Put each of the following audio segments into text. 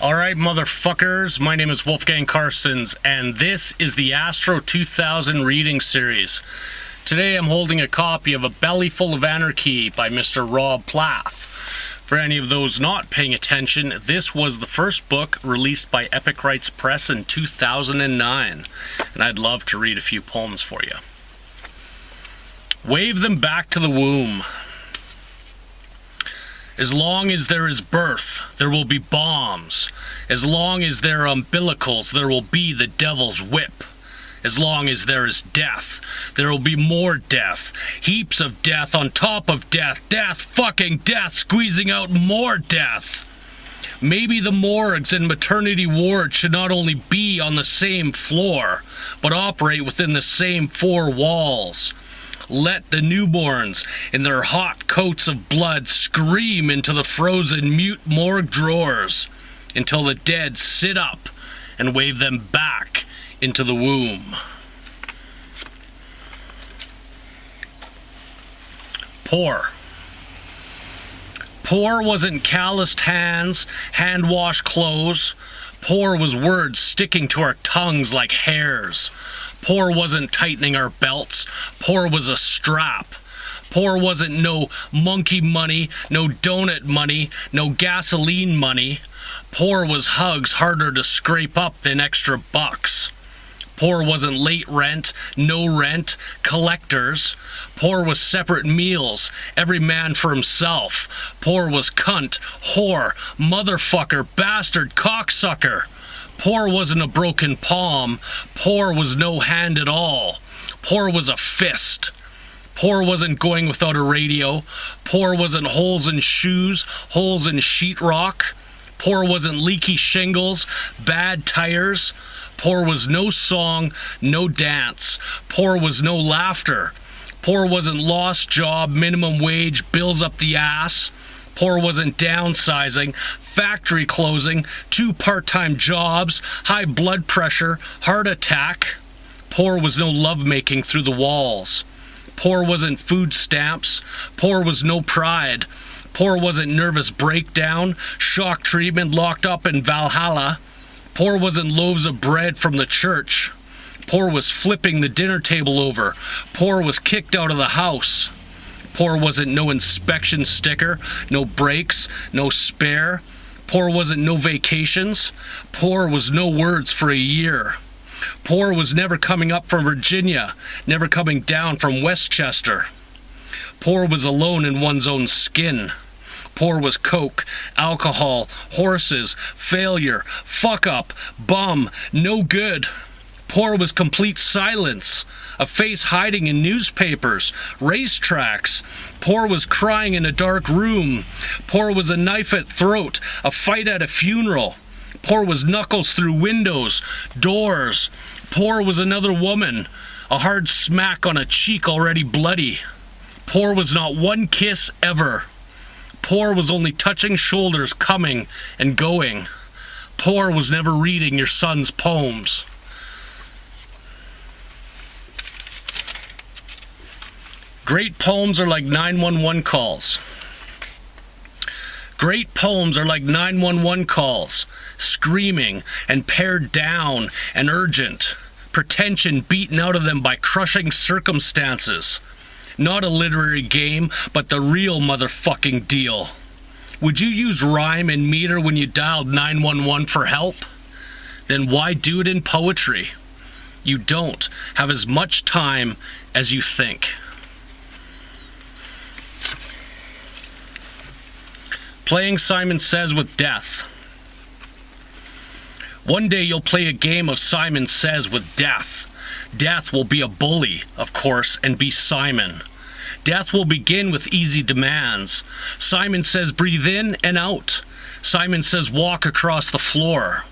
Alright, motherfuckers, my name is Wolfgang Carstens, and this is the Astro 2000 reading series. Today I'm holding a copy of A BELLYFUL of ANARCHY by Mr. Rob Plath. For any of those not paying attention, this was the first book released by Epic Rights Press in 2009, and I'd love to read a few poems for you. Wave them back to the womb. As long as there is birth, there will be bombs. As long as there are umbilicals, there will be the devil's whip. As long as there is death, there will be more death. Heaps of death on top of death. Death, fucking death, squeezing out more death. Maybe the morgues and maternity wards should not only be on the same floor, but operate within the same four walls. Let the newborns, in their hot coats of blood, scream into the frozen mute morgue drawers until the dead sit up and wave them back into the womb. Poor. Poor wasn't calloused hands, hand-washed clothes. Poor was words sticking to our tongues like hairs. Poor wasn't tightening our belts. Poor was a strap. Poor wasn't no monkey money, no donut money, no gasoline money. Poor was hugs harder to scrape up than extra bucks. Poor wasn't late rent, no rent, collectors. Poor was separate meals, every man for himself. Poor was cunt, whore, motherfucker, bastard, cocksucker. Poor wasn't a broken palm. Poor was no hand at all. Poor was a fist. Poor wasn't going without a radio. Poor wasn't holes in shoes, holes in sheetrock. Poor wasn't leaky shingles, bad tires. Poor was no song, no dance. Poor was no laughter. Poor wasn't lost job, minimum wage, bills up the ass. Poor wasn't downsizing, factory closing, 2 part-time jobs, high blood pressure, heart attack. Poor was no lovemaking through the walls. Poor wasn't food stamps. Poor was no pride. Poor wasn't nervous breakdown, shock treatment locked up in Valhalla. Poor wasn't loaves of bread from the church. Poor was flipping the dinner table over. Poor was kicked out of the house. Poor wasn't no inspection sticker, no brakes, no spare. Poor wasn't no vacations. Poor was no words for a year. Poor was never coming up from Virginia, never coming down from Westchester. Poor was alone in one's own skin. Poor was coke, alcohol, horses, failure, fuck up, bum, no good. Poor was complete silence, a face hiding in newspapers, racetracks. Poor was crying in a dark room. Poor was a knife at throat, a fight at a funeral. Poor was knuckles through windows, doors. Poor was another woman, a hard smack on a cheek already bloody. Poor was not one kiss ever. Poor was only touching shoulders coming and going. Poor was never reading your son's poems. Great poems are like 911 calls. Great poems are like 911 calls, screaming and pared down and urgent, pretension beaten out of them by crushing circumstances. Not a literary game, but the real motherfucking deal. Would you use rhyme and meter when you dialed 911 for help? Then why do it in poetry? You don't have as much time as you think. Playing Simon Says with death. One day you'll play a game of Simon Says with death. Death will be a bully, of course, and be Simon. Death will begin with easy demands. Simon says breathe in and out. Simon says walk across the floor.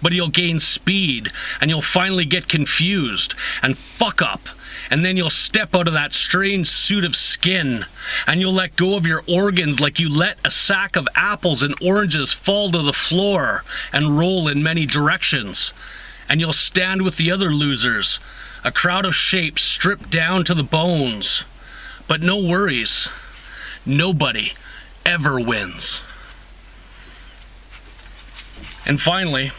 But you'll gain speed, and you'll finally get confused, and fuck up. And then you'll step out of that strange suit of skin, and you'll let go of your organs like you let a sack of apples and oranges fall to the floor and roll in many directions. And you'll stand with the other losers, a crowd of shapes stripped down to the bones. But no worries, nobody ever wins. And finally,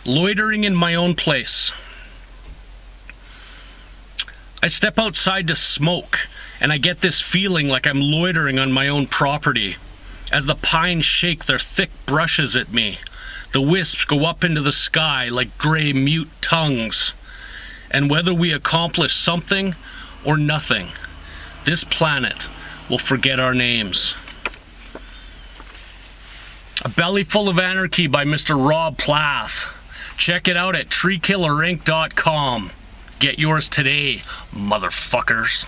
loitering in my own place. I step outside to smoke, and I get this feeling like I'm loitering on my own property. As the pines shake their thick brushes at me, the wisps go up into the sky like gray mute tongues. And whether we accomplish something or nothing, this planet will forget our names. A Bellyful of Anarchy by Mr. Rob Plath. Check it out at treekillerinc.com. Get yours today, motherfuckers.